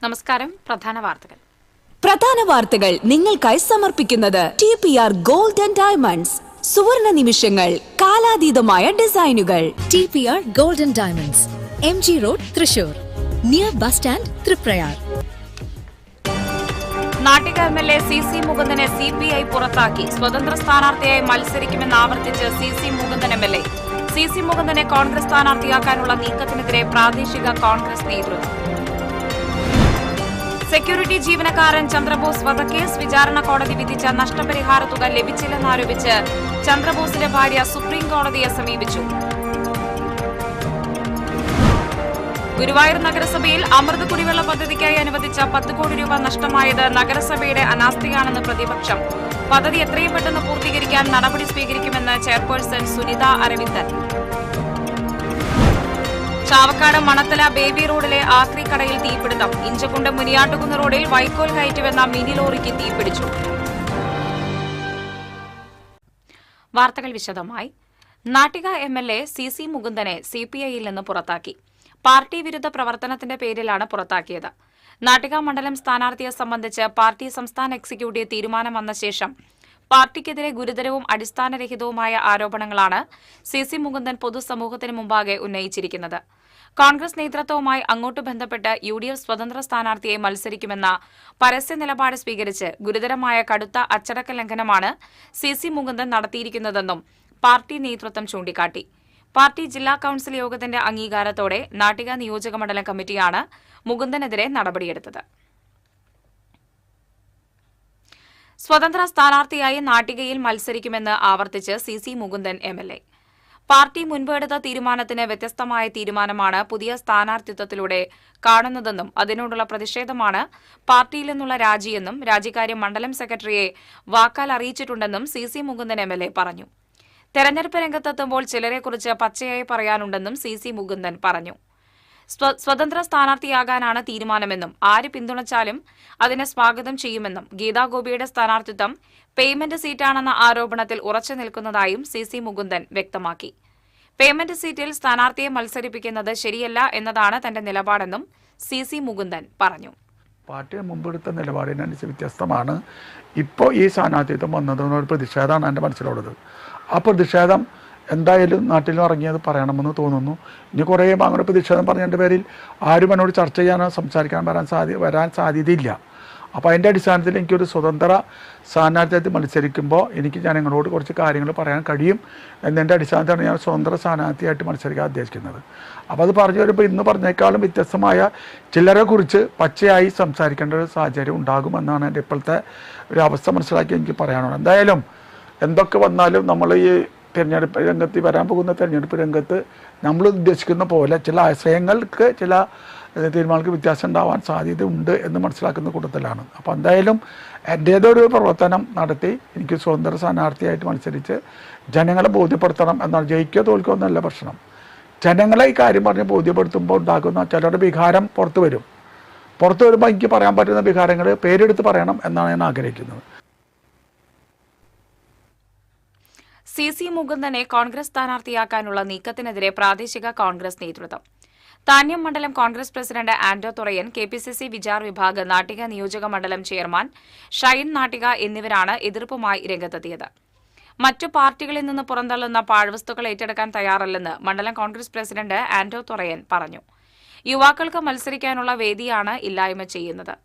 നമസ്കാരം. പ്രധാന വാർത്തകൾ നിങ്ങൾക്കായി സമർപ്പിക്കുന്നത് TPR Gold and Diamonds. സുവർണ നിമിഷങ്ങൾ, കാലാതീതമായ ഡിസൈനുകൾ. TPR Gold and Diamonds, MG Road, Thrissur, near bus stand, Triprayar. Nattika MLA CC മുകുന്ദനെ CPI പുറത്താക്കി. സ്വതന്ത്ര സ്ഥാനാർത്ഥിയായി മത്സരിക്കുമെന്ന് ആവർത്തിച്ച് CC Mukundan MLA. CC മുകുന്ദനെ Congress സ്ഥാനാർത്ഥിയാക്കാനുള്ള നീക്കത്തിനെതിരെ പ്രാദേശിക കോൺഗ്രസ് നേതൃത്വം. സെക്യൂരിറ്റി ജീവനക്കാരൻ ചന്ദ്രബോസ് വധക്കേസ് വിചാരണ കോടതി വിധിച്ച നഷ്ടപരിഹാര തുക ലഭിച്ചില്ലെന്നാരോപിച്ച് ചന്ദ്രബോസിന്റെ ഭാര്യ സുപ്രീം കോടതിയെ സമീപിച്ചു. ഗുരുവായൂർ നഗരസഭയിൽ അമൃത് കുടിവെള്ള പദ്ധതിക്കായി അനുവദിച്ച 10 കോടി രൂപ നഷ്ടമായത് നഗരസഭയുടെ അനാസ്ഥയാണെന്ന് പ്രതിപക്ഷം. പദ്ധതി എത്രയും പെട്ടെന്ന് പൂർത്തീകരിക്കാൻ നടപടി സ്വീകരിക്കുമെന്ന് ചെയർപേഴ്സൺ സുനിത അരവിന്ദൻ. ചാവക്കാട് മണത്തല ബേബി റോഡിലെ ആക്രി കടയിൽ തീപിടുത്തം. ഇഞ്ചക്കുണ്ട് മുനിയാട്ടുകുന്ന് റോഡിൽ വൈക്കോൽ കയറ്റിവെന്ന മിനി ലോറിക്ക് തീപിടിച്ചു. വാർത്തകൾ വിശദമായി. നാട്ടിക MLA CC മുകുന്ദനെ CPIയിൽ നിന്ന് പുറത്താക്കി. പാർട്ടി വിരുദ്ധ പ്രവർത്തനത്തിന്റെ പേരിലാണ് പുറത്താക്കിയത്. നാട്ടിക മണ്ഡലം സ്ഥാനാർത്ഥിയെ സംബന്ധിച്ച് പാർട്ടി സംസ്ഥാന എക്സിക്യൂട്ടീവ് തീരുമാനം വന്ന ശേഷം പാർട്ടിക്കെതിരെ ഗുരുതരവും അടിസ്ഥാനരഹിതവുമായ ആരോപണങ്ങളാണ് CC മുകുന്ദൻ പൊതുസമൂഹത്തിന് മുമ്പാകെ ഉന്നയിച്ചിരിക്കുന്നത്. കോൺഗ്രസ് നേതൃത്വവുമായി അങ്ങോട്ട് ബന്ധപ്പെട്ട് UDF സ്വതന്ത്ര സ്ഥാനാർത്ഥിയെ മത്സരിക്കുമെന്ന പരസ്യ നിലപാട് സ്വീകരിച്ച് ഗുരുതരമായ കടുത്ത അച്ചടക്ക ലംഘനമാണ് CC മുകുന്ദൻ നടത്തിയിരിക്കുന്നതെന്നും പാർട്ടി നേതൃത്വം ചൂണ്ടിക്കാട്ടി. പാർട്ടി ജില്ലാ കൌൺസിൽ യോഗത്തിന്റെ അംഗീകാരത്തോടെ നാട്ടിക നിയോജകമണ്ഡലം കമ്മിറ്റിയാണ് മുകുന്ദനെതിരെ നടപടിയെടുത്തത്. സ്വതന്ത്ര സ്ഥാനാർത്ഥിയായി നാട്ടികയിൽ മത്സരിക്കുമെന്ന് ആവർത്തിച്ച് CC മുകുന്ദൻ MLA. പാർട്ടി മുൻപ് എടുത്ത തീരുമാനത്തിന് വ്യത്യസ്തമായ തീരുമാനമാണ് പുതിയ സ്ഥാനാർത്ഥിത്വത്തിലൂടെ കാണുന്നതെന്നും അതിനോടുള്ള പ്രതിഷേധമാണ് പാർട്ടിയിൽ നിന്നുള്ള രാജിയെന്നും രാജിക്കാര്യം മണ്ഡലം സെക്രട്ടറിയെ വാക്കാൽ അറിയിച്ചിട്ടുണ്ടെന്നും CC മുകുന്ദൻ MLA പറഞ്ഞു. തെരഞ്ഞെടുപ്പ് രംഗത്തെത്തുമ്പോൾ ചിലരെക്കുറിച്ച് പച്ചയായി പറയാനുണ്ടെന്നും CC മുകുന്ദൻ പറഞ്ഞു. സ്വതന്ത്ര സ്ഥാനാർത്ഥിയാകാനാണ് തീരുമാനമെന്നും ആര് പിന്തുണച്ചാലും അതിനെ സ്വാഗതം ചെയ്യുമെന്നും ഗീതാ ഗോപിയുടെ സ്ഥാനാർത്ഥിത്വം പേയ്മെന്റ് സീറ്റാണെന്ന ആരോപണത്തിൽ ഉറച്ചു നിൽക്കുന്നതായും CC മുകുന്ദൻ വ്യക്തമാക്കി. പേയ്മെന്റ് സീറ്റിൽ സ്ഥാനാർത്ഥിയെ മത്സരിപ്പിക്കുന്നത് ശരിയല്ല എന്നതാണ് തന്റെ നിലപാടെന്നും CC മുകുന്ദൻ പറഞ്ഞു. പാർട്ടി മുമ്പെടുത്ത നിലപാടിനനുസരിച്ച് വ്യത്യസ്തമാണ് ഇപ്പോൾ ഈ സ്ഥാനാർത്ഥിത്വം വന്നതെന്നൊരു പ്രതിഷേധമാണ് എൻ്റെ മനസ്സിലുള്ളത്. ആ പ്രതിഷേധം എന്തായാലും നാട്ടിൽ ഇറങ്ങിയത് പറയണമെന്ന് തോന്നുന്നു. ഇനി കുറേ അങ്ങനെ പ്രതിഷേധം പറഞ്ഞതിൻ്റെ പേരിൽ ആരും എന്നോട് ചർച്ച ചെയ്യാനോ സംസാരിക്കാൻ വരാൻ സാധ്യതയില്ല. അപ്പോൾ അതിൻ്റെ അടിസ്ഥാനത്തിൽ എനിക്കൊരു സ്വതന്ത്ര സ്ഥാനാർത്ഥിയായിട്ട് മത്സരിക്കുമ്പോൾ എനിക്ക് ജനങ്ങളോട് കുറച്ച് കാര്യങ്ങൾ പറയാൻ കഴിയും എന്നതിൻ്റെ അടിസ്ഥാനത്തിലാണ് ഞാൻ സ്വതന്ത്ര സ്ഥാനാർത്ഥിയായിട്ട് മത്സരിക്കാൻ ഉദ്ദേശിക്കുന്നത്. അപ്പോൾ അത് പറഞ്ഞു വരുമ്പോൾ ഇന്ന് പറഞ്ഞേക്കാളും വ്യത്യസ്തമായ ചിലരെ കുറിച്ച് പച്ചയായി സംസാരിക്കേണ്ട ഒരു സാഹചര്യം ഉണ്ടാകുമെന്നാണ് എൻ്റെ ഇപ്പോഴത്തെ ഒരു അവസ്ഥ മനസ്സിലാക്കി എനിക്ക് പറയാനുള്ളത്. എന്തായാലും എന്തൊക്കെ വന്നാലും നമ്മൾ ഈ തിരഞ്ഞെടുപ്പ് രംഗത്ത് വരാൻ പോകുന്ന തിരഞ്ഞെടുപ്പ് രംഗത്ത് നമ്മൾ ഉദ്ദേശിക്കുന്ന പോലെ ചില ആശയങ്ങൾക്ക് ചില തീരുമാനങ്ങൾക്ക് വ്യത്യാസം ഉണ്ടാവാൻ സാധ്യതയുണ്ട് എന്ന് മനസ്സിലാക്കുന്ന കൂട്ടത്തിലാണ്. അപ്പോൾ എന്തായാലും എൻ്റേതൊരു പ്രവർത്തനം നടത്തി എനിക്ക് സ്വതന്ത്ര സ്ഥാനാർത്ഥിയായിട്ട് മത്സരിച്ച് ജനങ്ങളെ ബോധ്യപ്പെടുത്തണം എന്നാണ്. ജയിക്കോ തോൽക്കോ എന്നല്ല പ്രശ്നം. ജനങ്ങളെ ഈ കാര്യം പറഞ്ഞ് ബോധ്യപ്പെടുത്തുമ്പോൾ ഉണ്ടാക്കുന്ന ചിലരുടെ വികാരം പുറത്തു വരുമ്പോൾ എനിക്ക് പറയാൻ പറ്റുന്ന വികാരങ്ങൾ പേരെടുത്ത് പറയണം എന്നാണ് ഞാൻ ആഗ്രഹിക്കുന്നത്. CC മുകുന്ദനെ കോൺഗ്രസ് സ്ഥാനാർത്ഥിയാക്കാനുള്ള നീക്കത്തിനെതിരെ പ്രാദേശിക കോൺഗ്രസ് നേതൃത്വം. താന്യം മണ്ഡലം കോൺഗ്രസ് പ്രസിഡന്റ് ആന്റോ തുറയൻ, KPCC വിചാർ വിഭാഗ് നാട്ടിക നിയോജക മണ്ഡലം ചെയർമാൻ ഷൈൻ നാട്ടിക എന്നിവരാണ് എതിർപ്പുമായി രംഗത്തെത്തിയത്. മറ്റു പാർട്ടികളിൽ നിന്ന് പുറന്തള്ളുന്ന പാഴ്വസ്തുക്കൾ ഏറ്റെടുക്കാൻ തയ്യാറല്ലെന്ന് മണ്ഡലം കോൺഗ്രസ് പ്രസിഡന്റ് ആന്റോ തുറയൻ പറഞ്ഞു. യുവാക്കൾക്ക് മത്സരിക്കാനുള്ള വേദിയാണ് ഇല്ലായ്മ ചെയ്യുന്നത്.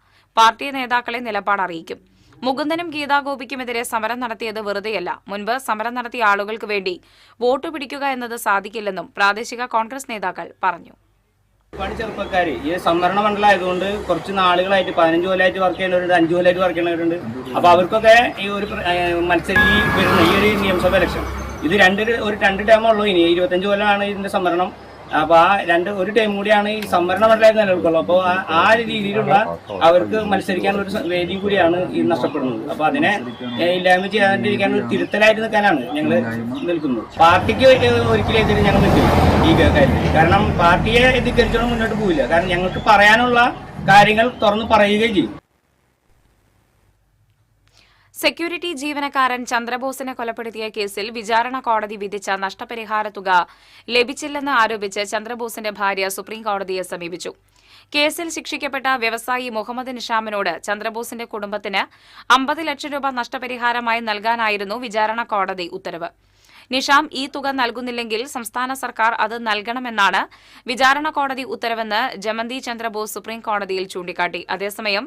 പാർട്ടി നേതാക്കളെ നിലപാട് അറിയിക്കും. മുകുന്ദനും ഗീതാ ഗോപിക്കുമെതിരെ സമരം നടത്തിയത് വെറുതെയല്ല. മുൻപ് സമരം നടത്തിയ ആളുകൾക്ക് വേണ്ടി വോട്ട് പിടിക്കുക എന്നത് സാധിക്കില്ലെന്നും പ്രാദേശിക കോൺഗ്രസ് നേതാക്കൾ പറഞ്ഞു. ഒരുപാട് ചെറുപ്പക്കാർ ഈ സംവരണ മണ്ഡലമായതുകൊണ്ട് കുറച്ച് നാളുകളായിട്ട് 15 കൊല്ലമായിട്ട് വർക്ക് ചെയ്യുന്നവരുണ്ട്, 5 കൊല്ലമായിട്ട് വർക്ക് ചെയ്യുന്നവരുണ്ട്. അപ്പോൾ അവർക്കൊക്കെ ഈ ഒരു മത്സരം ഈ വരുന്ന ഈ ഒരു നിയമസഭ ഇലക്ഷൻ ഇത് രണ്ട് ടേമേ ഉള്ളൂ. ഇനി 25 കൊല്ലമാണ് ഇതിന്റെ സംവരണം. അപ്പോൾ ഒരു ടൈം കൂടിയാണ് ഈ സംവരണ മണ്ഡലം നിലനിൽക്കുള്ളൂ. അപ്പോൾ ആ രീതിയിലുള്ള അവർക്ക് മത്സരിക്കാൻ ഒരു വേദി കൂടിയാണ് ഇത് നഷ്ടപ്പെടുന്നത്. അപ്പോൾ അതിനെ ഇല്ലായ്മ ചെയ്യാതിരിക്കാൻ ഒരു തിരുത്തലായിട്ട് നിൽക്കാനാണ് ഞങ്ങൾ നിൽക്കുന്നത്. പാർട്ടിക്ക് ഒരിക്കലും എതിരെ ഞങ്ങൾ നിൽക്കില്ല ഈ കാര്യത്തിൽ. കാരണം പാർട്ടിയെ ധിക്കരിച്ചോണ്ട് മുന്നോട്ട് പോവില്ല. കാരണം ഞങ്ങൾക്ക് പറയാനുള്ള കാര്യങ്ങൾ തുറന്ന് പറയുകയും ചെയ്യും. സെക്യൂരിറ്റി ജീവനക്കാരൻ ചന്ദ്രബോസിനെ കൊലപ്പെടുത്തിയ കേസിൽ വിചാരണ കോടതി വിധിച്ച നഷ്ടപരിഹാര തുക ലഭിച്ചില്ലെന്ന് ആരോപിച്ച് ചന്ദ്രബോസിന്റെ ഭാര്യ സുപ്രീം കോടതിയെ സമീപിച്ചു. കേസിൽ ശിക്ഷിക്കപ്പെട്ട വ്യവസായി മുഹമ്മദ് നിഷാമിനോട് ചന്ദ്രബോസിന്റെ കുടുംബത്തിന് 50 ലക്ഷം രൂപ നഷ്ടപരിഹാരമായി നൽകാനായിരുന്നു വിചാരണ കോടതി ഉത്തരവ്. നിഷാം ഈ തുക നൽകുന്നില്ലെങ്കിൽ സംസ്ഥാന സർക്കാർ അത് നൽകണമെന്നാണ് വിചാരണ കോടതി ഉത്തരവെന്ന് ജമന്തി ചന്ദ്രബോസ് സുപ്രീം കോടതിയിൽ ചൂണ്ടിക്കാട്ടി. അതേസമയം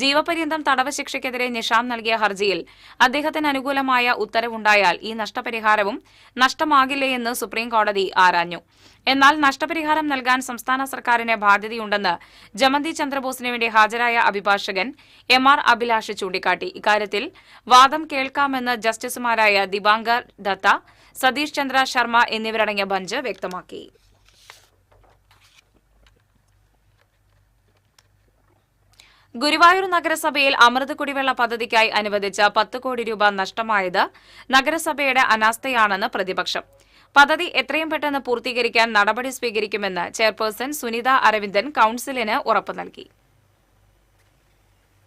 ജീവപര്യന്തം തടവ് ശിക്ഷയ്ക്കെതിരെ നിഷാം നൽകിയ ഹർജിയിൽ അദ്ദേഹത്തിന് അനുകൂലമായ ഉത്തരവുണ്ടായാൽ ഈ നഷ്ടപരിഹാരവും നഷ്ടമാകില്ലേയെന്ന് സുപ്രീം കോടതി ആരാഞ്ഞു. എന്നാൽ നഷ്ടപരിഹാരം നൽകാൻ സംസ്ഥാന സർക്കാരിന് ബാധ്യതയുണ്ടെന്ന് ജമന്തി ചന്ദ്രബോസിന് വേണ്ടി ഹാജരായ അഭിഭാഷകൻ MR അഭിലാഷ് ചൂണ്ടിക്കാട്ടി. ഇക്കാര്യത്തിൽ വാദം കേൾക്കാമെന്ന് ജസ്റ്റിസുമാരായ ദിബാങ്കർ ദത്ത, സതീഷ് ചന്ദ്ര ശർമ്മ എന്നിവരടങ്ങിയ ബെഞ്ച് വ്യക്തമാക്കി. ഗുരുവായൂർ നഗരസഭയിൽ അമൃത് കുടിവെള്ള പദ്ധതിക്കായി അനുവദിച്ച 10 കോടി രൂപ നഷ്ടമായത് നഗരസഭയുടെ അനാസ്ഥയാണെന്ന് പ്രതിപക്ഷം. പദ്ധതി എത്രയും പെട്ടെന്ന് പൂർത്തീകരിക്കാൻ നടപടി സ്വീകരിക്കുമെന്ന് ചെയർപേഴ്സൺ സുനിത അരവിന്ദൻ കൌൺസിലിന് ഉറപ്പു നൽകി.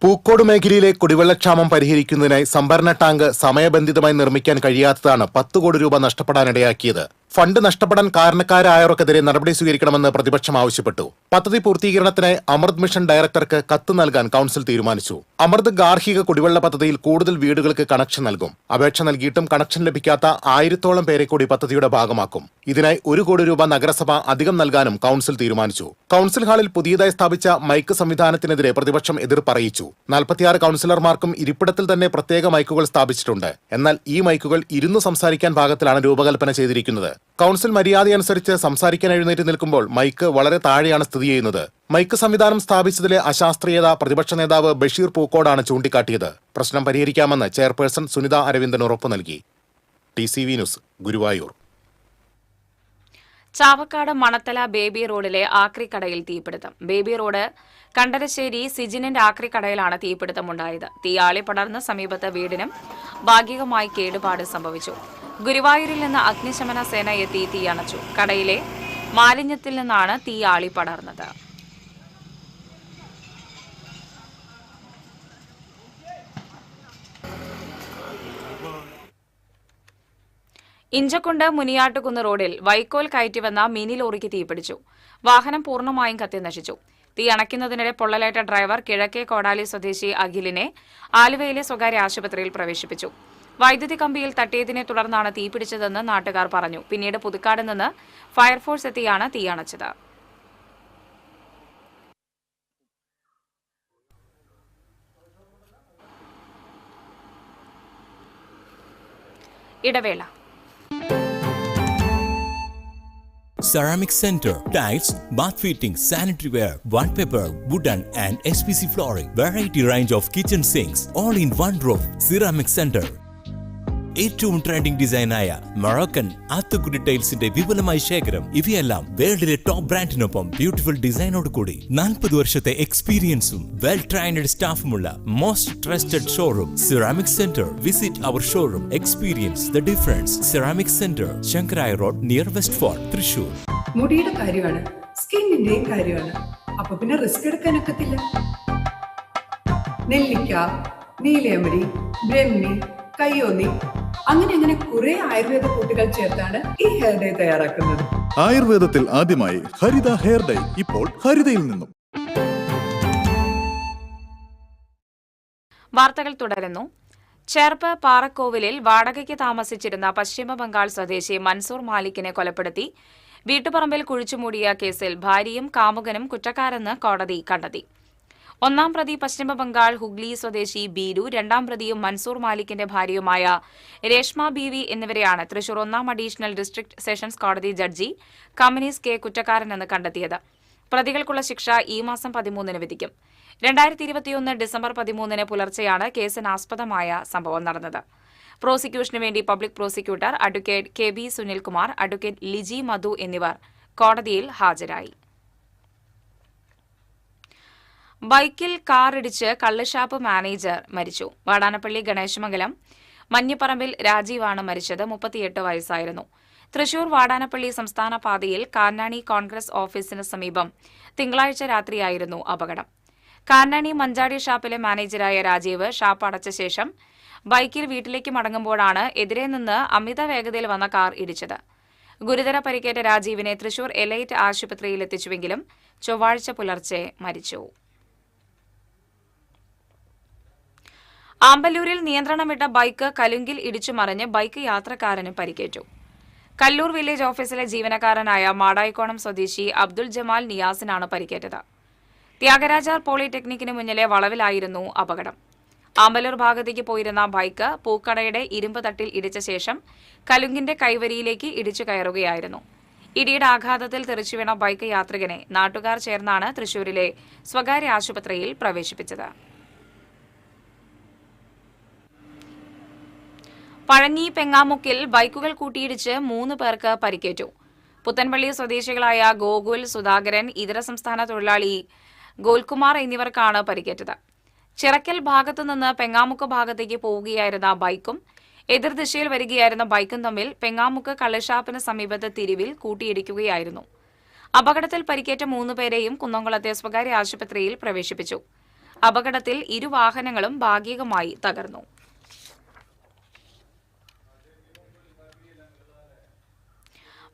പൂക്കോട് മേഖലയിലെ കുടിവെള്ളക്ഷാമം പരിഹരിക്കുന്നതിനായി സംഭരണ ടാങ്ക് സമയബന്ധിതമായി നിർമ്മിക്കാൻ കഴിയാത്തതാണ് 10 കോടി രൂപ നഷ്ടപ്പെടാനിടയാക്കിയത്. ഫണ്ട് നഷ്ടപ്പെടാൻ കാരണക്കാരായവർക്കെതിരെ നടപടി സ്വീകരിക്കണമെന്ന് പ്രതിപക്ഷം ആവശ്യപ്പെട്ടു. പദ്ധതി പൂർത്തീകരണത്തിനായി അമൃത് മിഷൻ ഡയറക്ടർക്ക് കത്ത് നൽകാൻ കൌൺസിൽ തീരുമാനിച്ചു. അമൃത് ഗാർഹിക കുടിവെള്ള പദ്ധതിയിൽ കൂടുതൽ വീടുകൾക്ക് കണക്ഷൻ നൽകും. അപേക്ഷ നൽകിയിട്ടും കണക്ഷൻ ലഭിക്കാത്ത 1000-ഓളം പേരെ കൂടി പദ്ധതിയുടെ ഭാഗമാക്കും. ഇതിനായി 1 കോടി രൂപ നഗരസഭ അധികം നൽകാനും കൌൺസിൽ തീരുമാനിച്ചു. കൌൺസിൽ ഹാളിൽ പുതിയതായി സ്ഥാപിച്ച മൈക്ക് സംവിധാനത്തിനെതിരെ പ്രതിപക്ഷം എതിർപ്പ് അറിയിച്ചു. 46 കൌൺസിലർമാർക്കും ഇരിപ്പിടത്തിൽ തന്നെ പ്രത്യേക മൈക്കുകൾ സ്ഥാപിച്ചിട്ടുണ്ട്. എന്നാൽ ഈ മൈക്കുകൾ ഇരുന്നു സംസാരിക്കാൻ പാകത്തിലാണ് രൂപകൽപ്പന ചെയ്തിരിക്കുന്നത്. കൌൺസിൽ മര്യാദയനുസരിച്ച് സംസാരിക്കാൻ എഴുന്നേറ്റ് നിൽക്കുമ്പോൾ മൈക്ക് വളരെ താഴെയാണ് സ്ഥിതി ചെയ്യുന്നത്. മൈക്ക് സംവിധാനം സ്ഥാപിച്ചതിലെ അശാസ്ത്രീയത പ്രതിപക്ഷ നേതാവ് ബഷീർ പൂക്കോടാണ് ചൂണ്ടിക്കാട്ടിയത്. പ്രശ്നം പരിഹരിക്കാമെന്ന് ചെയർപേഴ്സൺ സുനിത അരവിന്ദൻ ഉറപ്പു നൽകി. TCV news, Guruvayur. Chavakkad Manathala baby റോഡിലെ ആക്രിക്കടയിൽ തീപിടുത്തം. ബേബി റോഡ് കണ്ടരശ്ശേരി സിജിനിന്റെ ആക്രിക്കടയിലാണ് തീപിടുത്തമുണ്ടായത്. തീ ആളിപ്പടർന്ന് സമീപത്തെ വീടിനും ഭാഗികമായി കേടുപാട് സംഭവിച്ചു. ഗുരുവായൂരിൽ നിന്ന് അഗ്നിശമന സേന എത്തി തീയണച്ചു. കടയിലെ മാലിന്യത്തിൽ നിന്നാണ് തീ ആളിപ്പടർന്നത്. ഇഞ്ചക്കുണ്ട് മുനിയാട്ടുകുന്ന് റോഡിൽ വൈക്കോൽ കയറ്റിവന്ന മിനി ലോറിക്ക് തീപിടിച്ചു. വാഹനം പൂർണ്ണമായും കത്തിനശിച്ചു. തീ അണയ്ക്കുന്നതിനിടെ പൊള്ളലേറ്റ ഡ്രൈവർ കിഴക്കേ കോടാലി സ്വദേശി അഖിലിനെ ആലുവയിലെ സ്വകാര്യ ആശുപത്രിയിൽ പ്രവേശിപ്പിച്ചു. വൈദ്യുതി കമ്പിയിൽ തട്ടിയതിനെ തുടർന്നാണ് തീപിടിച്ചതെന്ന് നാട്ടുകാർ പറഞ്ഞു. പിന്നീട് പുതുക്കാട് നിന്ന് ഫയർഫോഴ്സ് എത്തിയാണ് തീയണച്ചത്. ഇടവേള. Ceramic Center, tiles, bath fittings, sanitary ware, wallpaper, wooden and SPC flooring, variety range of kitchen sinks, all in one roof. Ceramic Center. ഏറ്റവും ട്രെൻഡിംഗ് ഡിസൈനായ മൊറോക്കൻ ആത്തുകുടി ടൈൽസിന്റെ വിപുലമായ ശേഖരം. ഇവയെല്ലാം വേൾഡിലെ ടോപ്പ് ബ്രാൻഡിനൊപ്പം ബ്യൂട്ടിഫുൾ ഡിസൈനോട് കൂടി 40 വർഷത്തെ എക്സ്പീരിയൻസും വെൽ ട്രെയിൻഡ് സ്റ്റാഫുമുള്ള most trusted showroom Ceramic Centre. Visit our showroom, experience the difference. Ceramic Centre, Shankaraya road, near West Fort, Thrissur. മുടിയുടെ കാര്യമാണ്, സ്കിന്നിന്റെയും കാര്യമാണ്. അപ്പൊ പിന്നെ റിസ്ക് എടുക്കാനൊക്കത്തില്ല. നെല്ലിക്ക, നീലയമരി, ബ്രഹ്മി, കയ്യോന്നി, അങ്ങനെ കുറെ ആയുർവേദ കൂട്ടുകൾ ചേർത്താണ് ഈ ഹെയർ ഡേ തയ്യാറാക്കുന്നത്. ആയുർവേദത്തിൽ ആദ്യമായി ഹരിത ഹെയർ ഡൈ, ഇപ്പോൾ ഹരിതയിൽ നിന്നും. വാർത്തകൾ തുടരുന്നു. ചേർപ്പ് പാറക്കോവിലിൽ വാടകയ്ക്ക് താമസിച്ചിരുന്ന പശ്ചിമ ബംഗാൾ സ്വദേശി മൻസൂർ മാലിക്കിനെ കൊലപ്പെടുത്തി വീട്ടുപറമ്പിൽ കുഴിച്ചുമൂടിയ കേസിൽ ഭാര്യയും കാമുകനും കുറ്റക്കാരെന്ന് കോടതി കണ്ടെത്തി. ഒന്നാം പ്രതി പശ്ചിമ ബംഗാൾ ഹുഗ്ലി സ്വദേശി ബീരു, രണ്ടാം പ്രതിയും മൻസൂർ മാലിക്കിന്റെ ഭാര്യയുമായ രേഷ്മ ബീവി എന്നിവരെയാണ് തൃശൂർ 1 അഡീഷണൽ ഡിസ്ട്രിക്ട് സെഷൻസ് കോടതി ജഡ്ജി കമനീസ് കെ കുറ്റക്കാരനെന്ന് കണ്ടെത്തിയത്. പ്രതികൾക്കുള്ള ശിക്ഷ ഈ മാസം 13-ന് വിധിക്കും. 2021 ഡിസംബർ 13-ന് പുലർച്ചെയാണ് കേസിനാസ്പദമായ സംഭവം നടന്നത്. പ്രോസിക്യൂഷനു വേണ്ടി public prosecutor advocate KB Sunilkumar, advocate Liji Madhu എന്നിവർ കോടതിയിൽ ഹാജരായി. ബൈക്കിൽ കാറിടിച്ച് കള്ളുഷാപ്പ് മാനേജർ മരിച്ചു. വാടാനപ്പള്ളി ഗണേശമംഗലം മഞ്ഞപ്പറമ്പിൽ രാജീവാണ് മരിച്ചത്. 38 വയസ്സായിരുന്നു. തൃശൂർ വാടാനപ്പള്ളി സംസ്ഥാന പാതയിൽ കാന്നാണി കോൺഗ്രസ് ഓഫീസിന് സമീപം തിങ്കളാഴ്ച രാത്രിയായിരുന്നു അപകടം. കാന്നാണി മഞ്ചാടി ഷാപ്പിലെ മാനേജരായ രാജീവ് ഷാപ്പ് അടച്ച ശേഷം ബൈക്കിൽ വീട്ടിലേക്ക് മടങ്ങുമ്പോഴാണ് എതിരെ നിന്ന് അമിത വേഗതയിൽ വന്ന കാർ ഇടിച്ചത്. ഗുരുതര പരിക്കേറ്റ രാജീവിനെ തൃശൂർ എലൈറ്റ് ആശുപത്രിയിൽ എത്തിച്ചുവെങ്കിലും ചൊവ്വാഴ്ച പുലർച്ചെ മരിച്ചു. ആമ്പല്ലൂരിൽ നിയന്ത്രണം വിട്ട ബൈക്ക് കലുങ്കിൽ ഇടിച്ചു മറിഞ്ഞ് ബൈക്ക് യാത്രക്കാരന് പരിക്കേറ്റു. കല്ലൂർ വില്ലേജ് ഓഫീസിലെ ജീവനക്കാരനായ മാടായിക്കോണം സ്വദേശി അബ്ദുൾ ജമാൽ നിയാസിനാണ് പരിക്കേറ്റത്. ത്യാഗരാജാർ പോളിടെക്നിക്കിന് മുന്നിലെ വളവിലായിരുന്നു അപകടം. ആമ്പല്ലൂർ ഭാഗത്തേക്ക് പോയിരുന്ന ബൈക്ക് പൂക്കടയുടെ ഇരുമ്പ് തട്ടിൽ ഇടിച്ച ശേഷം കലുങ്കിന്റെ കൈവരിയിലേക്ക് ഇടിച്ചു കയറുകയായിരുന്നു. ഇടിയുടെ ആഘാതത്തിൽ തെറിച്ചുവീണ ബൈക്ക് യാത്രികനെ നാട്ടുകാർ ചേർന്നാണ് തൃശൂരിലെ സ്വകാര്യ ആശുപത്രിയിൽ പ്രവേശിപ്പിച്ചത്. പഴഞ്ഞി പെങ്ങാമുക്കിൽ ബൈക്കുകൾ കൂട്ടിയിടിച്ച് 3 പേർക്ക് പരിക്കേറ്റു. പുത്തൻപള്ളി സ്വദേശികളായ ഗോകുൽ, സുധാകരൻ, ഇതര സംസ്ഥാന തൊഴിലാളി ഗോൽകുമാർ എന്നിവർക്കാണ് പരിക്കേറ്റത്. ചിറക്കൽ ഭാഗത്തുനിന്ന് പെങ്ങാമുക്ക് ഭാഗത്തേക്ക് പോവുകയായിരുന്ന ബൈക്കും എതിർദിശയിൽ വരികയായിരുന്ന ബൈക്കും തമ്മിൽ പെങ്ങാമുക്ക് കള്ളുഷാപ്പിന് സമീപത്തെ തിരിവിൽ കൂട്ടിയിടിക്കുകയായിരുന്നു. അപകടത്തിൽ പരിക്കേറ്റ 3 പേരെയും കുന്നംകുളത്തെ സ്വകാര്യ ആശുപത്രിയിൽ പ്രവേശിപ്പിച്ചു. അപകടത്തിൽ 2 വാഹനങ്ങളും ഭാഗികമായി തകർന്നു.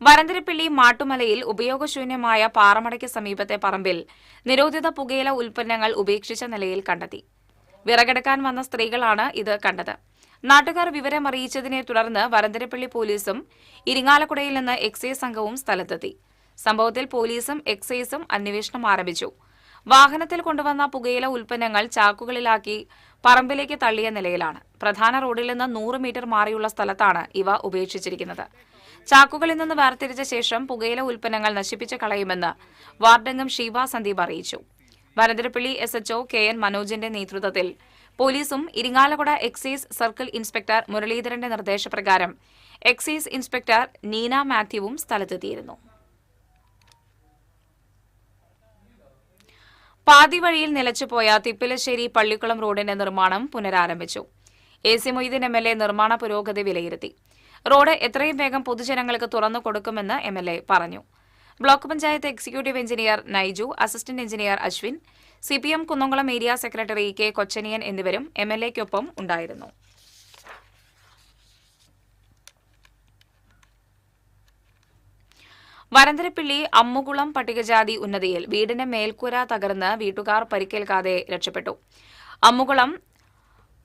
വരന്തരപ്പിള്ളി മാട്ടുമലയിൽ ഉപയോഗശൂന്യമായ പാറമടയ്ക്ക് സമീപത്തെ പറമ്പിൽ നിരോധിത പുകയില ഉൽപ്പന്നങ്ങൾ ഉപേക്ഷിച്ച നിലയിൽ കണ്ടെത്തി. വിറകെടുക്കാൻ വന്ന സ്ത്രീകളാണ് ഇത് കണ്ടത്. നാട്ടുകാർ വിവരമറിയിച്ചതിനെ തുടർന്ന് വരന്തരപ്പിള്ളി പോലീസും ഇരിങ്ങാലക്കുടയിൽ നിന്ന് എക്സൈസ് സംഘവും സ്ഥലത്തെത്തി. സംഭവത്തിൽ പോലീസും എക്സൈസും അന്വേഷണം ആരംഭിച്ചു. വാഹനത്തിൽ കൊണ്ടുവന്ന പുകയില ഉൽപ്പന്നങ്ങൾ ചാക്കുകളിലാക്കി പറമ്പിലേക്ക് തള്ളിയ നിലയിലാണ്. പ്രധാന റോഡിൽ നിന്ന് 100 മീറ്റർ മാറിയുള്ള സ്ഥലത്താണ് ഇവ ഉപേക്ഷിച്ചിരിക്കുന്നത്. ചാക്കുകളിൽ നിന്ന് വേർതിരിച്ച ശേഷം പുകയില ഉൽപ്പന്നങ്ങൾ നശിപ്പിച്ച് കളയുമെന്ന് വാർഡംഗം ഷീബ സന്ദീപ് അറിയിച്ചു. വരന്തരപ്പള്ളി SHO KN മനോജിന്റെ നേതൃത്വത്തിൽ പോലീസും ഇരിങ്ങാലക്കുട എക്സൈസ് സർക്കിൾ ഇൻസ്പെക്ടർ മുരളീധരന്റെ നിർദ്ദേശപ്രകാരം എക്സൈസ് ഇൻസ്പെക്ടർ നീന മാത്യുവും സ്ഥലത്തെത്തിയിരുന്നു. പാതിവഴിയിൽ നിലച്ചുപോയ തിപ്പിലശ്ശേരി പള്ളിക്കുളം റോഡിന്റെ നിർമ്മാണം പുനരാരംഭിച്ചു. AC മൊയ്തീൻ MLA നിർമ്മാണ പുരോഗതി വിലയിരുത്തി. റോഡ് എത്രയും വേഗം പൊതുജനങ്ങൾക്ക് തുറന്നു കൊടുക്കുമെന്ന് MLA പറഞ്ഞു. Block panchayat executive engineer Naiju, assistant engineer Ashwin, CPM Kunnamkulam area secretary K Kochaniyan എന്നിവരും MLAയ്ക്കൊപ്പം ഉണ്ടായിരുന്നു. വരന്തരപ്പിള്ളി അമ്മുകുളം പട്ടികജാതി ഉന്നതിയിൽ വീടിന്റെ മേൽക്കൂര തകർന്ന് വീട്ടുകാർ പരിക്കേൽക്കാതെ രക്ഷപ്പെട്ടു. അമ്മുകുളം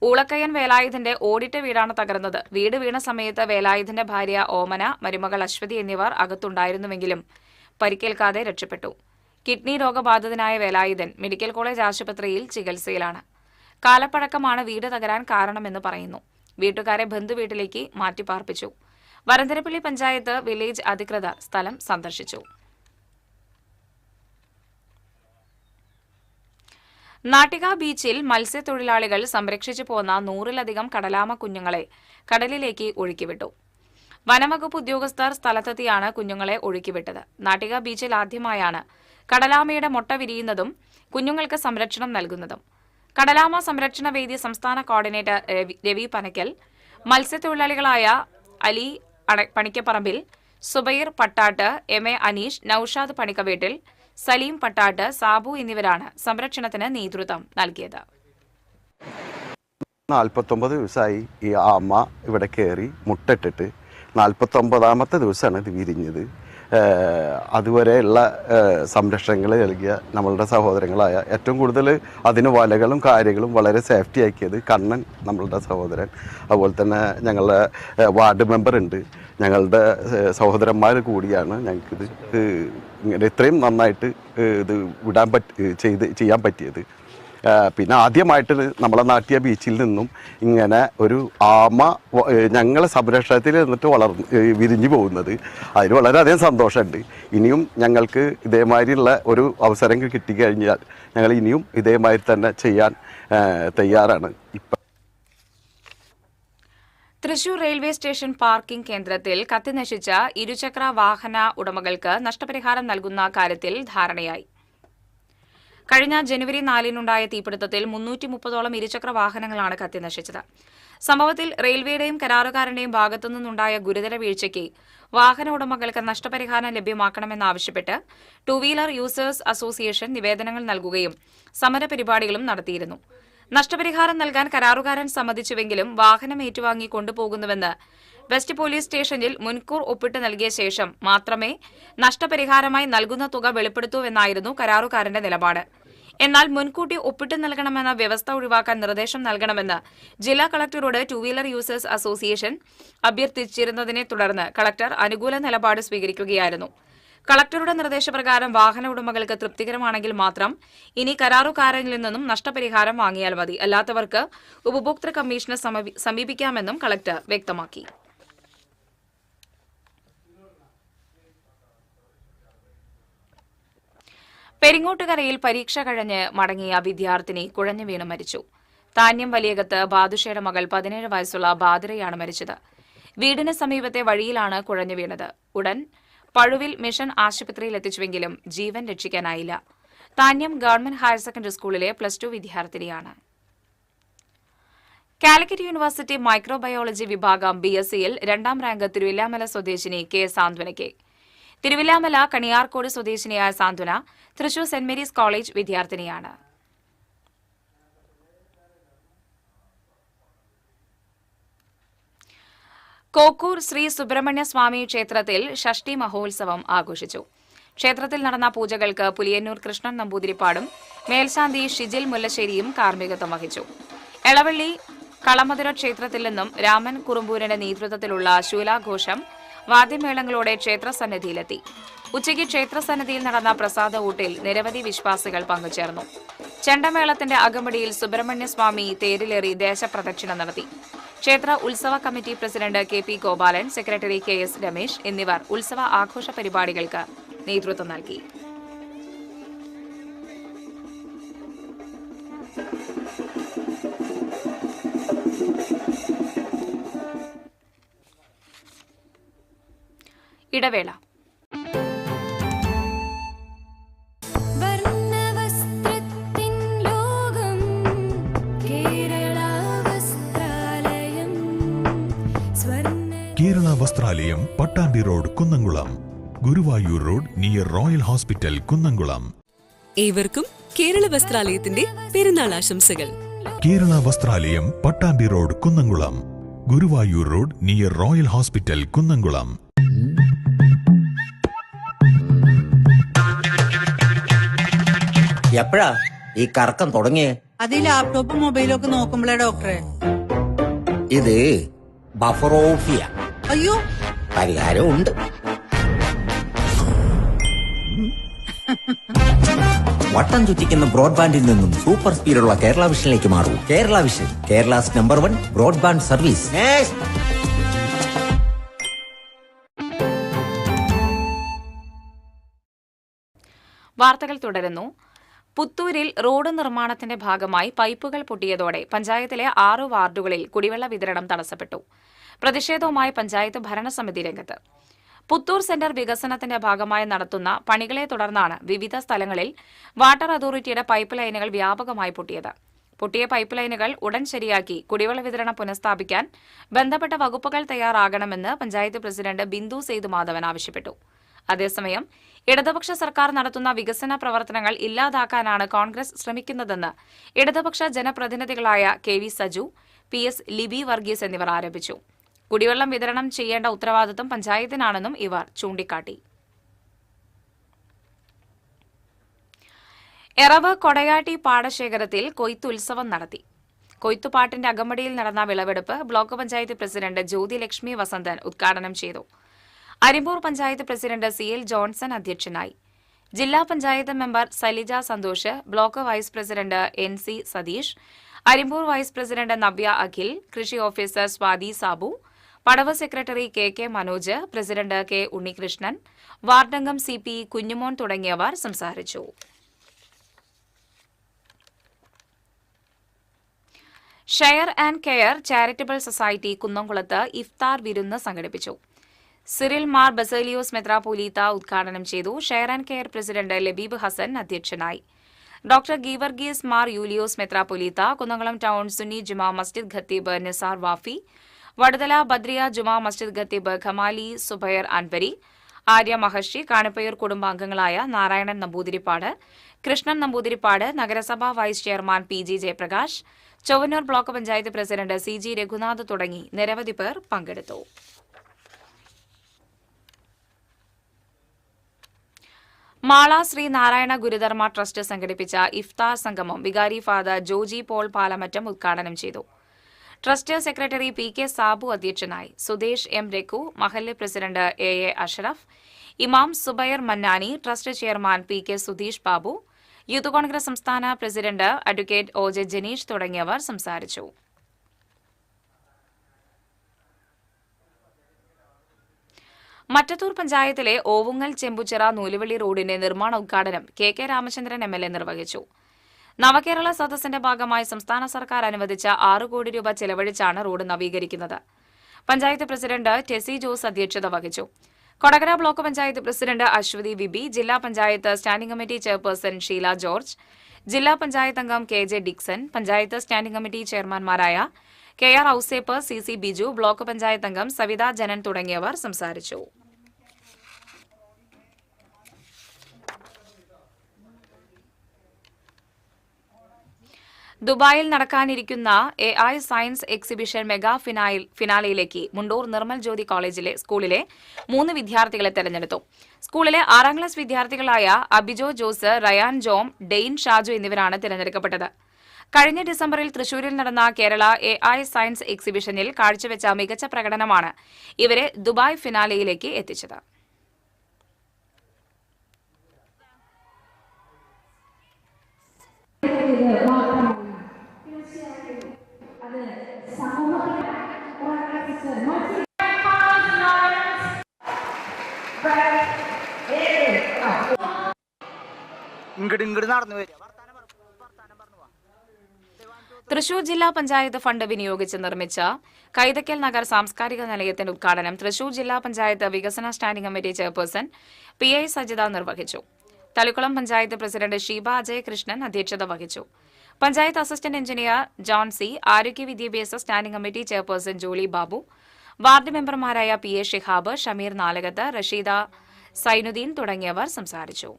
ഊളക്കയ്യൻ വേലായുധന്റെ ഓടിട്ട വീടാണ് തകർന്നത്. വീട് വീണ സമയത്ത് വേലായുധന്റെ ഭാര്യ ഓമന, മരുമകൾ അശ്വതി എന്നിവർ അകത്തുണ്ടായിരുന്നുവെങ്കിലും പരിക്കേൽക്കാതെ രക്ഷപ്പെട്ടു. കിഡ്നി രോഗബാധിതനായ വേലായുധൻ മെഡിക്കൽ കോളേജ് ആശുപത്രിയിൽ ചികിത്സയിലാണ്. കാലപ്പഴക്കമാണ് വീട് തകരാൻ കാരണമെന്ന് പറയുന്നു. വീട്ടുകാരെ ബന്ധുവീട്ടിലേക്ക് മാറ്റിപ്പാർപ്പിച്ചു. വരന്തരപ്പള്ളി പഞ്ചായത്ത് വില്ലേജ് അധികൃതർ സ്ഥലം സന്ദർശിച്ചു. നാട്ടിക ബീച്ചിൽ മത്സ്യത്തൊഴിലാളികൾ സംരക്ഷിച്ചു പോന്ന 100-ലധികം കടലാമ കുഞ്ഞുങ്ങളെ കടലിലേക്ക് ഒഴുക്കിവിട്ടു. വനംവകുപ്പ് ഉദ്യോഗസ്ഥർ സ്ഥലത്തെത്തിയാണ് കുഞ്ഞുങ്ങളെ ഒഴുക്കിവിട്ടത്. നാട്ടിക ബീച്ചിൽ ആദ്യമായാണ് കടലാമയുടെ മുട്ട വിരിയുന്നതും കുഞ്ഞുങ്ങൾക്ക് സംരക്ഷണം നൽകുന്നതും. കടലാമ സംരക്ഷണ വേദി സംസ്ഥാന കോർഡിനേറ്റർ രവി പനക്കൽ, മത്സ്യത്തൊഴിലാളികളായ അലി പണിക്കപ്പറമ്പിൽ, സുബൈർ പട്ടാട്ട്, MA അനീഷ്, നൌഷാദ് പണിക്കവീട്ടിൽ, സലീം പട്ടാട്ട്, സാബു എന്നിവരാണ് സംരക്ഷണത്തിന് നേതൃത്വം നൽകിയത്. 49 ദിവസമായി ഈ ആമ ഇവിടെ കയറി മുട്ടിട്ടിട്ട് 49ാമത്തെ ദിവസമാണ് ഇത് വിരിഞ്ഞത്. അതുവരെയുള്ള സംരക്ഷണങ്ങൾ നൽകിയ നമ്മളുടെ സഹോദരങ്ങളായ ഏറ്റവും കൂടുതൽ അതിന് വലകളും കാര്യങ്ങളും വളരെ സേഫ്റ്റി ആക്കിയത് കണ്ണൻ, നമ്മളുടെ സഹോദരൻ. അതുപോലെ തന്നെ ഞങ്ങളുടെ വാർഡ് മെമ്പർ ഉണ്ട്. ഞങ്ങളുടെ സഹോദരന്മാർ കൂടിയാണ് ഞങ്ങൾക്കിത് ഇങ്ങനെ ഇത്രയും നന്നായിട്ട് ഇത് ചെയ്യാൻ പറ്റിയത്. പിന്നെ ആദ്യമായിട്ട് നമ്മളെ നാട്ടിയ ബീച്ചിൽ നിന്നും ഇങ്ങനെ ഒരു ആമ ഞങ്ങളെ സംരക്ഷണത്തിൽ നിന്നിട്ട് വിരിഞ്ഞു പോകുന്നത് അതിന് വളരെയധികം സന്തോഷമുണ്ട്. ഇനിയും ഞങ്ങൾക്ക് ഇതേമാതിരിയുള്ള ഒരു അവസരം കിട്ടിക്കഴിഞ്ഞാൽ ഞങ്ങൾ ഇനിയും ഇതേമാതിരി തന്നെ ചെയ്യാൻ തയ്യാറാണ്. തൃശൂർ റെയിൽവേ സ്റ്റേഷൻ പാർക്കിംഗ് കേന്ദ്രത്തിൽ കത്തിനശിച്ച ഇരുചക്ര വാഹന ഉടമകൾക്ക് നഷ്ടപരിഹാരം നൽകുന്ന കാര്യത്തിൽ ധാരണയായി. കഴിഞ്ഞ ജനുവരി 4-നുണ്ടായ തീപിടുത്തത്തിൽ 330ഓളം ഇരുചക്ര വാഹനങ്ങളാണ് കത്തിനശിച്ചത്. സംഭവത്തിൽ റെയിൽവേയുടെയും കരാറുകാരന്റെയും ഭാഗത്തുനിന്നുണ്ടായ ഗുരുതര വീഴ്ചയ്ക്ക് വാഹന ഉടമകൾക്ക് നഷ്ടപരിഹാരം ലഭ്യമാക്കണമെന്നാവശ്യപ്പെട്ട് 2 വീലർ യൂസേഴ്സ് അസോസിയേഷൻ നിവേദനങ്ങൾ നൽകുകയും സമരപരിപാടികളും നടത്തിയിരുന്നു. നഷ്ടപരിഹാരം നൽകാൻ കരാറുകാരൻ സമ്മതിച്ചുവെങ്കിലും വാഹനം ഏറ്റുവാങ്ങി കൊണ്ടുപോകുന്നുവെന്ന് വെസ്റ്റ് പോലീസ് സ്റ്റേഷനിൽ മുൻകൂർ ഒപ്പിട്ട് നൽകിയ ശേഷം മാത്രമേ നഷ്ടപരിഹാരമായി നൽകുന്ന തുക വെളിപ്പെടുത്തൂവെന്നായിരുന്നു കരാറുകാരന്റെ നിലപാട്. എന്നാൽ മുൻകൂട്ടി ഒപ്പിട്ട് നൽകണമെന്ന വ്യവസ്ഥ ഒഴിവാക്കാൻ നിർദ്ദേശം നൽകണമെന്ന് ജില്ലാ കളക്ടറോട് ടു വീലർ യൂസേഴ്സ് അസോസിയേഷൻ അഭ്യർത്ഥിച്ചിരുന്നതിനെ തുടർന്ന് കളക്ടർ അനുകൂല നിലപാട് സ്വീകരിക്കുകയായിരുന്നു. കളക്ടറുടെ നിർദ്ദേശപ്രകാരം വാഹന ഉടമകൾക്ക് തൃപ്തികരമാണെങ്കിൽ മാത്രം ഇനി കരാറുകാരനിൽ നിന്നും നഷ്ടപരിഹാരം വാങ്ങിയാൽ മതി. അല്ലാത്തവർക്ക് ഉപഭോക്തൃ കമ്മീഷനെ സമീപിക്കാമെന്നും കളക്ടർ വ്യക്തമാക്കി. പെരിങ്ങോട്ടുകരയിൽ പരീക്ഷ കഴിഞ്ഞ് മടങ്ങിയ വിദ്യാർത്ഥിനി കുഴഞ്ഞു വീണ് മരിച്ചു. താന്യം വലിയകത്ത് ബാദുഷയുടെ മകൾ 17 വയസ്സുള്ള ബാദിരയാണ് മരിച്ചത്. വീടിന് സമീപത്തെ വഴിയിലാണ് കുഴഞ്ഞു വീണത്. ഉടൻ പഴുവിൽ മിഷൻ ആശുപത്രിയിൽ എത്തിച്ചുവെങ്കിലും ജീവൻ രക്ഷിക്കാനായില്ല. താന്യം ഗവൺമെന്റ് ഹയർ സെക്കൻഡറി സ്കൂളിലെ +2 വിദ്യാർത്ഥിനിയാണ്. കാലിക്കറ്റ് യൂണിവേഴ്സിറ്റി മൈക്രോബയോളജി വിഭാഗം BScയിൽ 2ാം റാങ്ക് തിരുവില്ലാമല സ്വദേശിനി കെ സാന്ത്വനയ്ക്ക്. തിരുവില്ലാമല കണിയാർക്കോട് സ്വദേശിനിയായ സാന്ത്വന തൃശൂർ സെന്റ് മേരീസ് കോളേജ് വിദ്യാർത്ഥിനിയാണ്. കോക്കൂർ ശ്രീ സുബ്രഹ്മണ്യ സ്വാമി ക്ഷേത്രത്തിൽ ഷഷ്ഠി മഹോത്സവം ആഘോഷിച്ചു. ക്ഷേത്രത്തിൽ നടന്ന പൂജകൾക്ക് പുലിയന്നൂർ കൃഷ്ണൻ നമ്പൂതിരിപ്പാടും മേൽശാന്തി ഷിജിൽ മുല്ലശ്ശേരിയും കാർമ്മികത്വം വഹിച്ചു. എളവള്ളി കളമധുര ക്ഷേത്രത്തിൽ നിന്നും രാമൻ കുറുമ്പൂരിന്റെ നേതൃത്വത്തിലുള്ള ശൂലാഘോഷം വാദ്യമേളങ്ങളോടെ ക്ഷേത്രസന്നിധിയിലെത്തി. ഉച്ചയ്ക്ക് ക്ഷേത്രസന്നിധിയിൽ നടന്ന പ്രസാദ ഊട്ടിൽ നിരവധി വിശ്വാസികൾ പങ്കുചേർന്നു. ചെണ്ടമേളത്തിന്റെ അകമ്പടിയിൽ സുബ്രഹ്മണ്യസ്വാമി തേരിലേറി ദേശപ്രദക്ഷിണം നടത്തി. ക്ഷേത്ര ഉത്സവ committee president KP Gopalan, secretary KS Ramesh എന്നിവർ ഉത്സവ ആഘോഷ പരിപാടികൾക്ക് നേതൃത്വം നൽകി. ഇടവേള. Kerala Vasthralayam, Pattambi road, Kunnamkulam. Guruvayur road near Royal Hospital, Kunnamkulam. ഏവർക്കും കേരള വസ്ത്രാലയത്തിന്റെ പെരുന്നാൾ ആശംസകൾ. Kerala Vasthralayam, Pattambi road, Kunnamkulam. Guruvayur road near Royal Hospital, Kunnamkulam. എപ്പോഴാ ഈ കറക്കം തുടങ്ങിയേ? അത് ലാപ്ടോപ്പും മൊബൈലും ഒക്കെ നോക്കുമ്പോഴേ ഡോക്ടറെ. ഇത് ബഫറോഫിയ. അയ്യോ, പരിഹാരം ഉണ്ട്. വട്ടം ചുറ്റിക്കുന്ന ബ്രോഡ്ബാൻഡിൽ നിന്നും സൂപ്പർ സ്പീഡുള്ള കേരള വിഷനിലേക്ക് മാറൂ. Kerala Vision, Kerala's number 1 broadband service. വാർത്തകൾ തുടരുന്നു. പുത്തൂരിൽ റോഡ് നിർമ്മാണത്തിന്റെ ഭാഗമായി പൈപ്പുകൾ പൊട്ടിയതോടെ പഞ്ചായത്തിലെ 6 വാർഡുകളിൽ കുടിവെള്ള വിതരണം തടസ്സപ്പെട്ടു. പ്രതിഷേധവുമായി പഞ്ചായത്ത് ഭരണസമിതി രംഗത്ത്. പുത്തൂർ സെന്റർ വികസനത്തിന്റെ ഭാഗമായി നടത്തുന്ന പണികളെ തുടർന്നാണ് വിവിധ സ്ഥലങ്ങളിൽ വാട്ടർ അതോറിറ്റിയുടെ പൈപ്പ് ലൈനുകൾ വ്യാപകമായി പൊട്ടിയത്. പൊട്ടിയ പൈപ്പ് ലൈനുകൾ ഉടൻ ശരിയാക്കി കുടിവെള്ള വിതരണം പുനഃസ്ഥാപിക്കാൻ ബന്ധപ്പെട്ട വകുപ്പുകൾ തയ്യാറാകണമെന്ന് പഞ്ചായത്ത് പ്രസിഡന്റ് ബിന്ദു സേതുമാധവൻ ആവശ്യപ്പെട്ടു. അതേസമയം ഇടതുപക്ഷ സർക്കാർ നടത്തുന്ന വികസന പ്രവർത്തനങ്ങൾ ഇല്ലാതാക്കാനാണ് കോൺഗ്രസ് ശ്രമിക്കുന്നതെന്ന് ഇടതുപക്ഷ ജനപ്രതിനിധികളായ KV സജു, PS ലിബി വർഗീസ് എന്നിവർ ആരോപിച്ചു. കുടിവെള്ളം വിതരണം ചെയ്യേണ്ട ഉത്തരവാദിത്തം പഞ്ചായത്തിനാണെന്നും ഇവർ ചൂണ്ടിക്കാട്ടി. എറവ് കൊടയാട്ടി പാടശേഖരത്തിൽ കൊയ്ത്തുത്സവം നടത്തി. കൊയ്ത്തുപാട്ടിന്റെ അകമ്പടിയിൽ നടന്ന വിളവെടുപ്പ് ബ്ലോക്ക് പഞ്ചായത്ത് പ്രസിഡന്റ് ജ്യോതി ലക്ഷ്മി വസന്തൻ ഉദ്ഘാടനം ചെയ്തു. Arimpur panchayat president CL Johnson അധ്യക്ഷനായി. ജില്ലാ panchayat member Salija Santhosh, block vice president NC Satheesh, Arimpur vice president Navya Akhil, കൃഷി ഓഫീസർ സ്വാതി സാബു, പടവ് secretary KK Manoj, president K Unnikrishnan, വാർഡംഗം CP കുഞ്ഞുമോൻ തുടങ്ങിയവർ സംസാരിച്ചു. Share and care charitable society കുന്നംകുളത്ത് ഇഫ്താർ വിരുന്ന് സംഘടിപ്പിച്ചു. സിറിൽ മാർ ബസേലിയോസ് മെത്രാപോലീത്ത ഉദ്ഘാടനം ചെയ്തു. Share and care president Labeeb Hasan അധ്യക്ഷനായി. ഡോക്ടർ ഗീവർഗീസ് മാർ യൂലിയോസ് മെത്രാപോലീത്ത, കുന്നംകുളം ടൗൺ സുന്നി ജുമാ മസ്ജിദ് ഖത്തീബ് നിസാർ വാഫി, വടുതല ബദ്രിയ ജുമാ മസ്ജിദ് ഖത്തീബ് ഖമാലി സുബൈർ അൻവരി, ആര്യ മഹർഷി, കാണിപ്പയ്യൂർ കുടുംബാംഗങ്ങളായ നാരായണൻ നമ്പൂതിരിപ്പാട്, കൃഷ്ണൻ നമ്പൂതിരിപ്പാട്, നഗരസഭാ vice chairman P G Jayaprakash, Chowwannur block panchayat president C G Raghunath തുടങ്ങി നിരവധി പേർ പങ്കെടുത്തു. മാള ശ്രീ നാരായണ ഗുരുധർമ്മ ട്രസ്റ്റ് സംഘടിപ്പിച്ച ഇഫ്താർ സംഗമം വികാരി ഫാദർ ജോജി പോൾ പാലമറ്റം ഉദ്ഘാടനം ചെയ്തു. Trust secretary P K Sabu അധ്യക്ഷനായി. സുദേശ് എം രഘു, മഹല്ല് പ്രസിഡന്റ് എ എ അഷറഫ്, ഇമാം Zubair Mannani, trust chairman P K Sudheesh Babu, youth Congress സംസ്ഥാന president advocate O J Janeesh തുടങ്ങിയവർ സംസാരിച്ചു. മറ്റത്തൂർ പഞ്ചായത്തിലെ ഓവുങ്ങൽ ചെമ്പുച്ചിറ നൂലുവള്ളി റോഡിന്റെ നിർമ്മാണ ഉദ്ഘാടനം K K Ramachandran M L A നിർവഹിച്ചു. നവകേരള സദസ്സിന്റെ ഭാഗമായി സംസ്ഥാന സർക്കാർ അനുവദിച്ച 6 കോടി രൂപ ചെലവഴിച്ചാണ് റോഡ് നവീകരിക്കുന്നത്. പഞ്ചായത്ത് പ്രസിഡന്റ് ടെസി ജോസ് അധ്യക്ഷത വഹിച്ചു. Kodakara block panchayat president Aswathy VB, ജില്ലാ panchayat standing committee chairperson Sheela George, ജില്ലാ പഞ്ചായത്ത് അംഗം K J Dixon, panchayat standing committee ചെയർമാൻമാരായ K R Ouseph, C C Biju, block panchayat അംഗം സവിത ജനൻ തുടങ്ങിയവർ സംസാരിച്ചു. ദുബായിൽ നടക്കാനിരിക്കുന്ന AI സയൻസ് എക്സിബിഷൻ മെഗാ ഫിനാലയിലേക്ക് മുണ്ടൂർ നിർമ്മൽ ജ്യോതി കോളേജിലെ സ്കൂളിലെ 3 വിദ്യാർത്ഥികളെ തെരഞ്ഞെടുത്തു. സ്കൂളിലെ 6ാം ക്ലാസ് വിദ്യാർത്ഥികളായ അബിജോ ജോസ്, റയാൻ ജോം, ഡെയിൻ ഷാജു എന്നിവരാണ് തിരഞ്ഞെടുക്കപ്പെട്ടത്. കഴിഞ്ഞ ഡിസംബറിൽ തൃശൂരിൽ നടന്ന കേരള AI സയൻസ് എക്സിബിഷനിൽ കാഴ്ചവെച്ച മികച്ച പ്രകടനമാണ് ഇവരെ ദുബായ് ഫിനാലയിലേക്ക് എത്തിച്ചത്. തൃശൂർ ജില്ലാ പഞ്ചായത്ത് ഫണ്ട് വിനിയോഗിച്ച് നിർമ്മിച്ച കൈതക്കൽ നഗർ സാംസ്കാരിക നിലയത്തിന്റെ ഉദ്ഘാടനം തൃശൂർ ജില്ലാ പഞ്ചായത്ത് വികസന standing committee chairperson PI Sajitha നിർവഹിച്ചു. തളിക്കുളം പഞ്ചായത്ത് പ്രസിഡന്റ് ഷീബ അജയകൃഷ്ണൻ അധ്യക്ഷത വഹിച്ചു. Panchayat assistant engineer John C, ആരോഗ്യ വിദ്യാഭ്യാസ standing committee chairperson Jolly Babu, ward മെമ്പർമാരായ PA ഷിഹാബ്, ഷമീർ നാലകത്ത്, റഷീദ സൈനുദ്ദീൻ തുടങ്ങിയവർ സംസാരിച്ചു.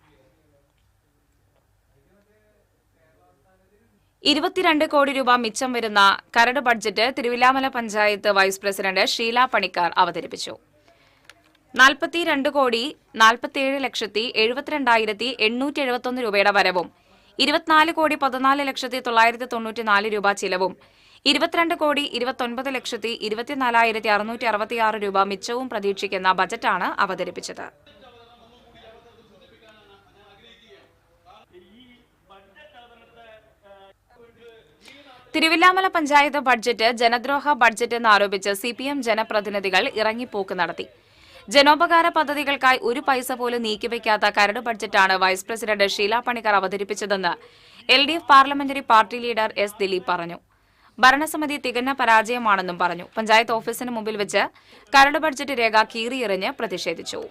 22 കോടി രൂപ മിച്ചം വരുന്ന കരട് budget Thiruvilwamala panchayat vice president Sheela Panicker അവതരിപ്പിച്ചു. 47,42,72,871 രൂപയുടെ വരവും 24,14,994 രൂപ ചിലവും 22,29,24,666 രൂപ മിച്ചവും പ്രതീക്ഷിക്കുന്ന ബജറ്റാണ് അവതരിപ്പിച്ചത്. തിരുവില്ലാമല പഞ്ചായത്ത് ബഡ്ജറ്റ് ജനദ്രോഹ ബഡ്ജറ്റ് എന്നാരോപിച്ച് CPM ജനപ്രതിനിധികൾ ഇറങ്ങിപ്പോക്ക് നടത്തി. ജനോപകാര പദ്ധതികൾക്കായി 1 പൈസ പോലും നീക്കിവെക്കാത്ത കരട് ബഡ്ജറ്റാണ് വൈസ് പ്രസിഡന്റ് ഷീല പണിക്കർ അവതരിപ്പിച്ചതെന്ന് LDF parliamentary party leader S Dileep പറഞ്ഞു. ഭരണസമിതി തികഞ്ഞ പരാജയമാണെന്നും പറഞ്ഞു. പഞ്ചായത്ത് ഓഫീസിന് മുമ്പിൽ വെച്ച് കരട് ബഡ്ജറ്റ് രേഖ കീറിയെറിഞ്ഞ് പ്രതിഷേധിച്ചു.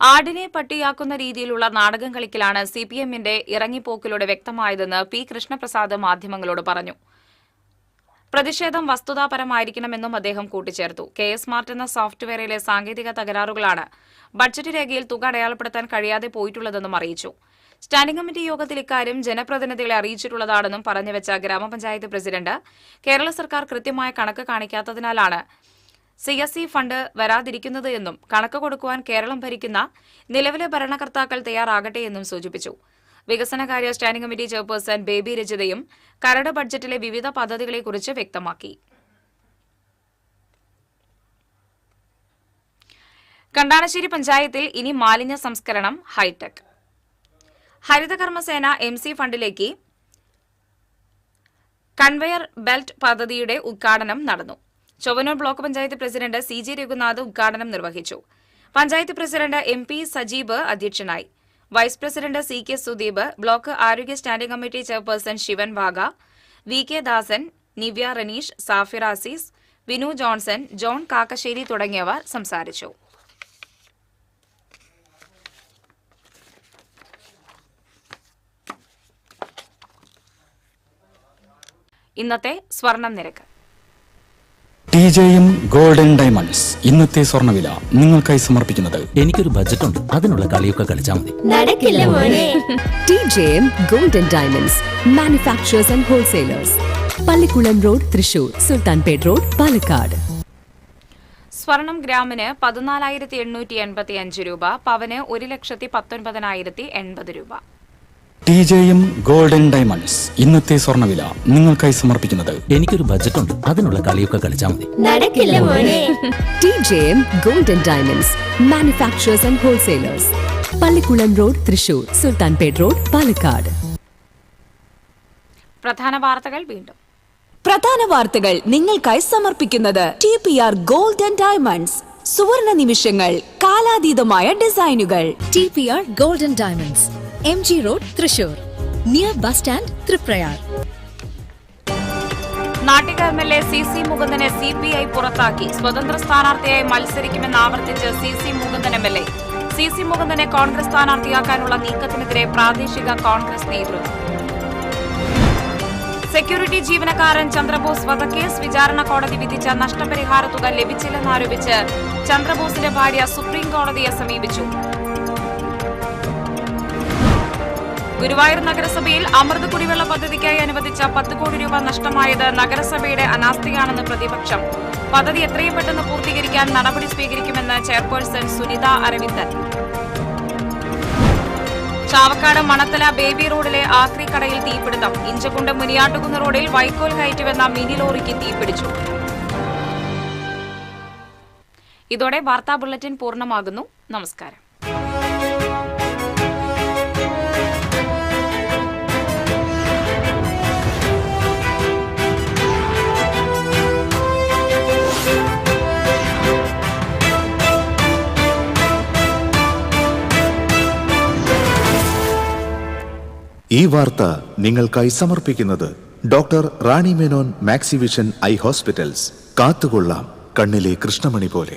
ആടിനെ പട്ടിയാക്കുന്ന രീതിയിലുള്ള നാടകം കളിക്കലാണ് CPMന്റെ ഇറങ്ങിപ്പോക്കിലൂടെ വ്യക്തമായതെന്ന് P കൃഷ്ണപ്രസാദ് മാധ്യമങ്ങളോട് പറഞ്ഞു. പ്രതിഷേധം വസ്തുതാപരമായിരിക്കണമെന്നും അദ്ദേഹം കൂട്ടിച്ചേർത്തു. KS Smart എന്ന സോഫ്റ്റ്വെയറിലെ സാങ്കേതിക തകരാറുകളാണ് ബഡ്ജറ്റ് രേഖയിൽ തുക അടയാളപ്പെടുത്താൻ കഴിയാതെ പോയിട്ടുള്ളതെന്നും അറിയിച്ചു. സ്റ്റാൻഡിംഗ് കമ്മിറ്റി യോഗത്തിൽ ഇക്കാര്യം ജനപ്രതിനിധികളെ അറിയിച്ചിട്ടുള്ളതാണെന്നും പറഞ്ഞുവെച്ച ഗ്രാമപഞ്ചായത്ത് പ്രസിഡന്റ് കേരള സർക്കാർ കൃത്യമായ കണക്ക് കാണിക്കാത്തതിനാലാണ് CSE ഫണ്ട് വരാതിരിക്കുന്നത് എന്നും കണക്ക് കൊടുക്കുവാൻ കേരളം ഭരിക്കുന്ന നിലവിലെ ഭരണകർത്താക്കൾ തയ്യാറാകട്ടെ എന്നും സൂചിപ്പിച്ചു. വികസനകാര്യ സ്റ്റാൻഡിംഗ് കമ്മിറ്റി ചെയർപേഴ്സൺ ബേബി രജിതയും കരട് ബഡ്ജറ്റിലെ വിവിധ പദ്ധതികളെക്കുറിച്ച് വ്യക്തമാക്കി. കണ്ടാണശ്ശേരി പഞ്ചായത്തിൽ ഇനി മാലിന്യ സംസ്കരണം ഹൈടെക്. ഹരിതകർമ്മസേന MC ഫണ്ടിലേക്ക് കൺവെയർ ബെൽറ്റ് പദ്ധതിയുടെ ഉദ്ഘാടനം നടന്നു. Chowwannur block panchayat president CG Raghunath ഉദ്ഘാടനം നിർവഹിച്ചു. പഞ്ചായത്ത് പ്രസിഡന്റ് MP സജീബ് അധ്യക്ഷനായി. Vice president CK Sudeep, block ആരോഗ്യ standing committee chairperson Shivan Vaga, VK Dasan, Nivya Raneesh, Safir Azeez, Vinu Johnson, John Kakkassery തുടങ്ങിയവർ സംസാരിച്ചു. ഇന്നത്തെ സ്വർണം നിരക്ക്. TJM ഗോൾഡൻ ഡയമണ്ട്സ് ഇന്നത്തെ സ്വർണ്ണവില നിങ്ങൾക്കായി സമർപ്പിക്കുന്നത് എനിക്കൊരു ബജറ്റ് ഉണ്ട്, അതിനുള്ള കളിയൊക്കെ കളിച്ചാൽ മതി. നടക്കില്ല മോനെ. TJM golden diamonds manufacturers and wholesalers, Pallikulam road, Thrissur, Sultanpet road, Palakkad. സ്വർണം ഗ്രാമിന് 14,885 രൂപ, പവന് 1,19,080 രൂപ. TJM ഗോൾഡൻ ഡയമണ്ട്സ് ഇന്നത്തെ സ്വർണ്ണവില നിങ്ങൾക്കായി സമർപ്പിക്കുന്നത് എനിക്കൊരു ബജറ്റ് ഉണ്ട്, അതിനുള്ള കളിയൊക്കെ കളിച്ചാൽ മതി. നടക്കില്ല മോനെ. TJM golden diamonds manufacturers and wholesalers, Pallikulam road, Thrissur, Sultanpet road, Palakkad. പ്രധാന വാർത്തകൾ വീണ്ടും. പ്രധാന വാർത്തകൾ നിങ്ങൾക്കായി സമർപ്പിക്കുന്നത് TPR ഗോൾഡൻ ഡയമണ്ട്സ്, സുവർണ നിമിഷങ്ങൾ, കാലാതീതമായ ഡിസൈനുകൾ. TPR golden diamonds, MG road, Thrissur, near bus stand, Triprayar. Nattika MLA CC മുകുന്ദനെ CPI പുറത്താക്കി. സ്വതന്ത്ര സ്ഥാനാർത്ഥിയായി മത്സരിക്കുമെന്ന് ആവർത്തിച്ച് CC Mukundan MLA. CC മുകുന്ദനെ Congress സ്ഥാനാർത്ഥിയാക്കാനുള്ള നീക്കത്തിനെതിരെ പ്രാദേശിക കോൺഗ്രസ് നേതൃത്വം. സെക്യൂരിറ്റി ജീവനക്കാരൻ ചന്ദ്രബോസ് വധക്കേസ് വിചാരണ കോടതി വിധിച്ച നഷ്ടപരിഹാര തുക ലഭിച്ചില്ലെന്നാരോപിച്ച് ചന്ദ്രബോസിന്റെ ഭാര്യ സുപ്രീം കോടതിയെ സമീപിച്ചു. ഗുരുവായൂർ നഗരസഭയിൽ അമൃത് കുടിവെള്ള പദ്ധതിക്കായി അനുവദിച്ച 10 കോടി രൂപ നഷ്ടമായത് നഗരസഭയുടെ അനാസ്ഥയാണെന്ന് പ്രതിപക്ഷം. പദ്ധതി എത്രയും പെട്ടെന്ന് പൂർത്തീകരിക്കാൻ നടപടി സ്വീകരിക്കുമെന്ന് ചെയർപേഴ്സൺ സുനിത അരവിന്ദൻ. ചാവക്കാട് മണത്തല ബേബി റോഡിലെ ആക്രി കടയിൽ തീപിടുത്തം. ഇഞ്ചക്കുണ്ട് മുനിയാട്ടുകുന്ന് റോഡിൽ വൈക്കോൽ കയറ്റിവെന്ന മിനി ലോറിക്ക് തീപിടിച്ചു. ഇതോടെ വാർത്താ ബുള്ളറ്റിൻ പൂർണ്ണമാകുന്നു. നമസ്കാരം. ഈ വാർത്ത നിങ്ങൾക്കായി സമർപ്പിക്കുന്നത് doctor Rani Menon Maxivision I hospitals. കാത്തുകൊള്ളാം കണ്ണിലെ കൃഷ്ണമണി പോലെ.